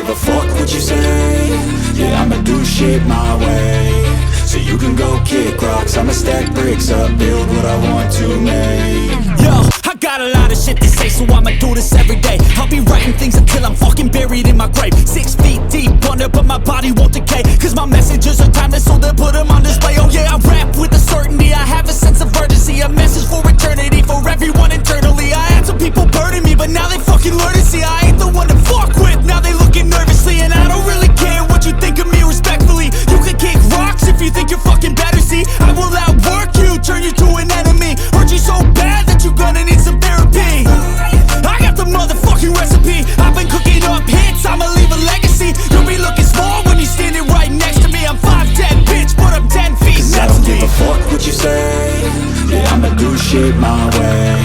give a fuck what you say. Yeah, I'ma do shit my way. So you can go kick rocks, I'ma stack bricks up, build what I want to make. Yo, I got a lot of shit to say, so I'ma do this every day. I'll be writing things until I'm fucking buried in my grave. 6 feet deep under, but my body won't decay. Cause my messages are timeless, so they'll put them on display. Oh yeah, I rap with a certainty, I have a sense of urgency. A message for eternity, for everyone internally. I had some people burning me, but now they fucking learn to see I ain't the one to fuck with, now they looking nervously. And I don't really care what you think of me respectfully. You can kick rocks if you think you're fucking better, see. I will outwork you, turn you to an enemy. Hurt you so bad that you're gonna need some therapy. I got the motherfucking recipe. I've been cooking up hits, I'ma leave a legacy. You'll be looking small when you're standing right next to me. I'm 5'10", bitch, but I'm 10 feet Cause next I don't to me. give a fuck what you say. Yeah, I'ma do shit my way.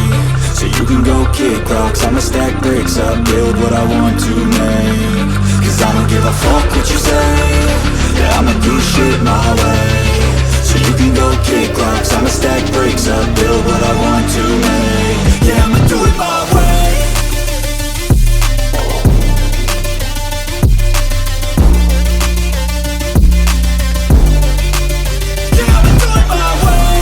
So you can go kick rocks, I'ma stack bricks up, build what I want to make. Cause I don't give a fuck what you say. Yeah, I'ma do shit my way. So you can go kick rocks, I'ma stack bricks up, build what I want to make. Yeah, I'ma do it my way. Yeah, I'ma do it my way.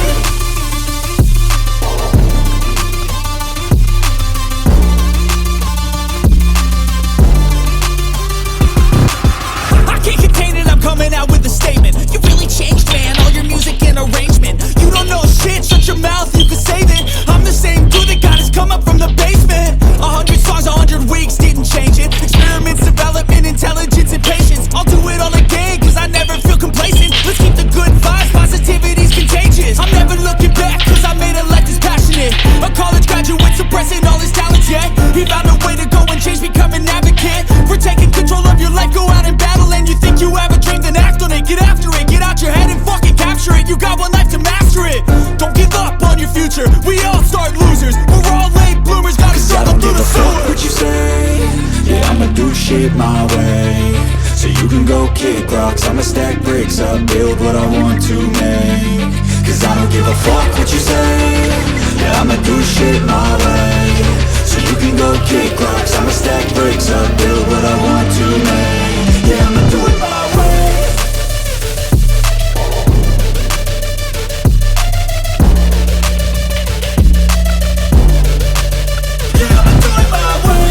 I can't contain it, I'm coming out with a statement. You really changed, man, all your music and arrangement. You don't know shit, shut your mouth, you can save it. I'm the same dude that got his come up from the basement. 100 songs, 100 weeks, didn't change it. Experiments, development, intelligence, and patience. I'll do it all again, cause I never feel complacent. Let's keep the good vibes, positivity's contagious. I'm never looking back, cause I made a life that's passionate. A college graduate suppressing all his talents, yeah. He found a way to go and change, become an advocate. For taking control of your life, go out and battle. And you think you have a dream, then act on it. Get after it, get out your head and fucking capture it. You got one life to master it. Don't give up on your future, we all start losers. We're all late bloomers, gotta I struggle don't through give the a fuck sewer. what you say. Yeah, I'ma do shit my way. So you can go kick rocks, I'ma stack bricks up, build what I want to make. Cause I don't give a fuck what you say. Yeah, I'ma do shit my way. So you can go kick rocks, I'ma stack bricks up, build what I want to make. Yeah, I'ma do it my way. Yeah, I'ma do it my way.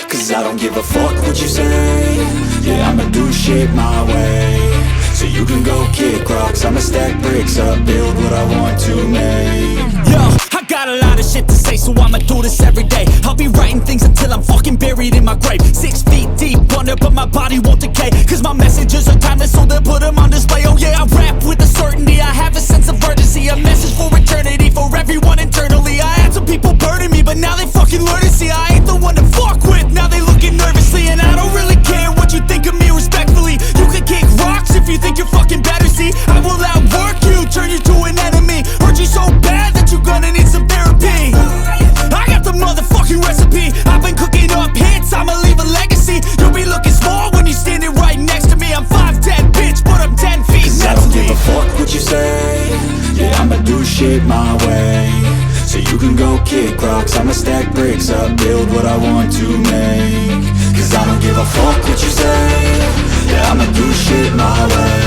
Cause I don't give a fuck what you say. Yeah, I'ma do shit my way. So you can go kick rocks, I'ma stack bricks up, build what I want to make. Yo, I got a lot of shit to say, so I'ma do this every day. I'll be writing things until I'm fucking buried in my grave. 6 feet deep under, but my body won't decay. Cause my messages are timeless, so they'll put them on display. Oh yeah, I rap with a certainty, I have a sense of urgency. A message for eternity, for everyone internally. I had some people burning me, but now they fucking learn to see I ain't the one to fuck with, now they looking nervously. And I don't really care what you think of me respectfully. You can kick rocks if you think you're fucking better, see. I will outwork you, turn you to an enemy. Hurt you so bad that you're gonna need some therapy. I got the motherfucking recipe. I've been cooking up hits, I'ma leave a legacy. You'll be looking small when you're standing right next to me. I'm 5'10", bitch, but I'm 10 feet Cause I next don't to give me. a fuck what you say. Yeah, I'ma do shit my way. So you can go kick rocks, I'ma stack bricks up, build what I want to make. Cause I don't give a fuck what you say. Yeah, I'ma do shit my way.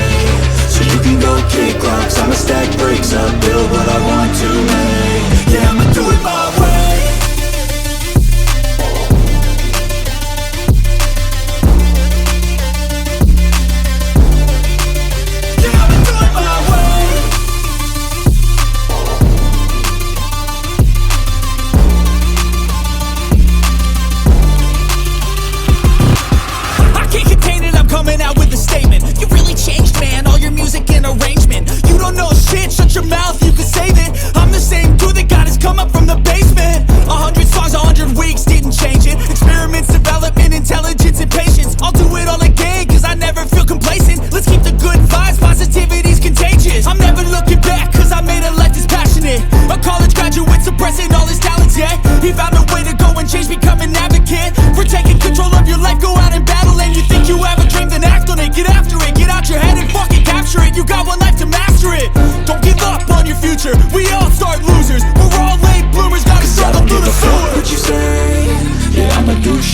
So you can go kick rocks, I'ma stack bricks up, build what I want to make. Yeah, I'ma do it my way. Yeah, I'ma do it my way. I can't contain it, I'm coming out with a statement. You really changed, man, all your music and arrangement. You don't know shit, shut your mouth, you can save it. I'm the same dude that got his come up from the basement.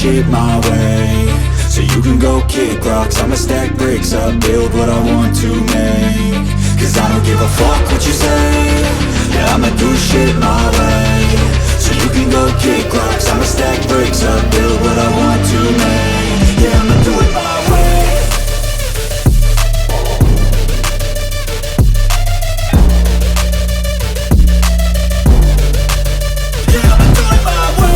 shit my way, so you can go kick rocks. I'ma stack bricks up, build what I want to make. Cause I don't give a fuck what you say. Yeah, I'ma do shit my way, so you can go kick rocks. I'ma stack bricks up, build what I want to make. Yeah, I'ma do it my way. Yeah, I'ma do it my way.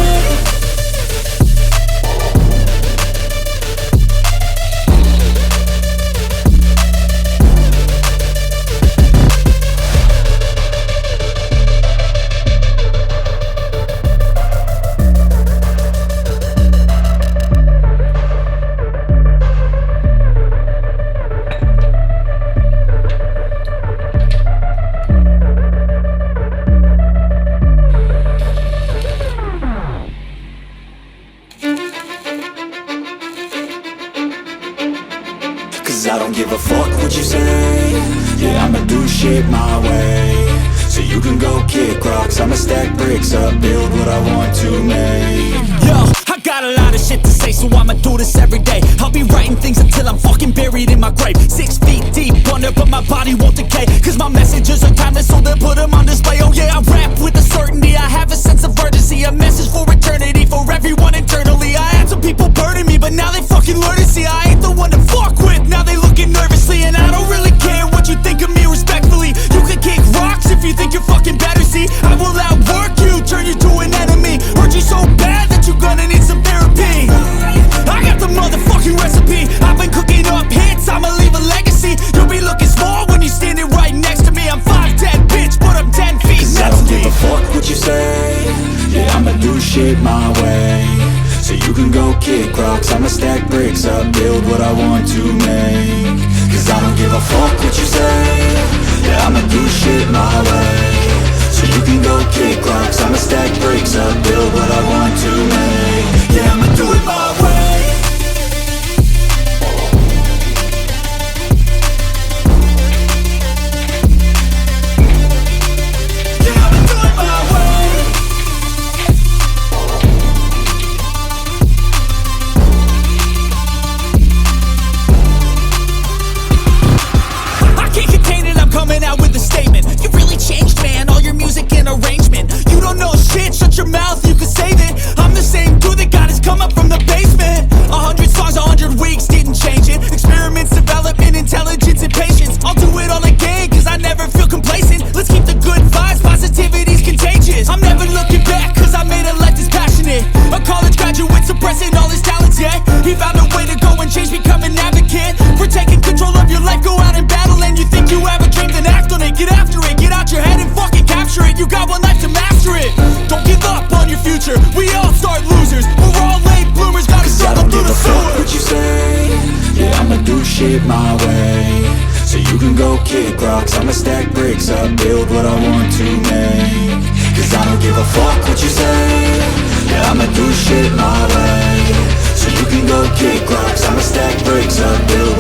Cause I don't give a fuck what you say. Yeah, I'ma do shit my way, so you can go kick rocks. I'ma stack bricks up, build what I want to make. Yo, I got a lot of shit to say, so I'ma do this every day. I'll be writing things until I'm fucking buried in my grave. 6 feet deep under, but my body won't decay. Cause my messages are timeless, so they'll put them on display. Oh yeah, I rap with a certainty, I have a sense of urgency. A message for eternity, for everyone internally. I had some people burning me, but now they fucking learn to see I ain't the one to fuck with. Now they looking nervously, and I don't really care what you think of me respectfully. You can kick rocks if you think you're fucking better, see. I will outwork you, turn you to an enemy. Hurt you so bad that you're gonna need some therapy. I got the motherfucking recipe. I've been cooking up hits, I'ma leave a legacy. You'll be looking small when you're standing right next to me. I'm 5'10", bitch, but I'm 10 feet Cause I don't give a fuck what you say. Yeah, I'ma do shit my way, so you can go kick rocks. I'ma stack bricks up, build what I want to make. Cause I don't give a fuck what you say. Yeah, I'ma do shit my way, so you can go kick rocks. I'ma stack bricks up, build what I want to make. Yeah, I'ma do it my way. Yeah, I'ma do it my way. I can't contain it, I'm coming out with a statement. You really changed, man, all your music and arrangement. You don't know shit, shut your mouth, you can save it. I'm the same dude that got his come up from the basement. 100 songs, 100 weeks, didn't change it. Experiments, development, intelligence, and patience. I'll do it all again, cause I never feel complacent. Let's keep the good vibes, positivity's contagious. I'm never looking back, cause I made a life that's passionate. A college graduate suppressing all his talents, yeah. He found a way to go and change, become an advocate. For taking control of your life, go out and battle. And you think you have a dream, then act on it. Get after it, get out your head and fucking capture it. You got one life to master it. Don't give up on your future, we all start losers. We're all late bloomers, gotta Cause I struggle don't through give the a fuck sewer. what you say. Yeah, I'ma do shit my way, so you can go kick rocks. I'ma stack bricks up, build what I want to make. Cause I don't give a fuck what you say. Yeah, I'ma do shit my way, so you can go kick rocks. I'ma stack bricks up, build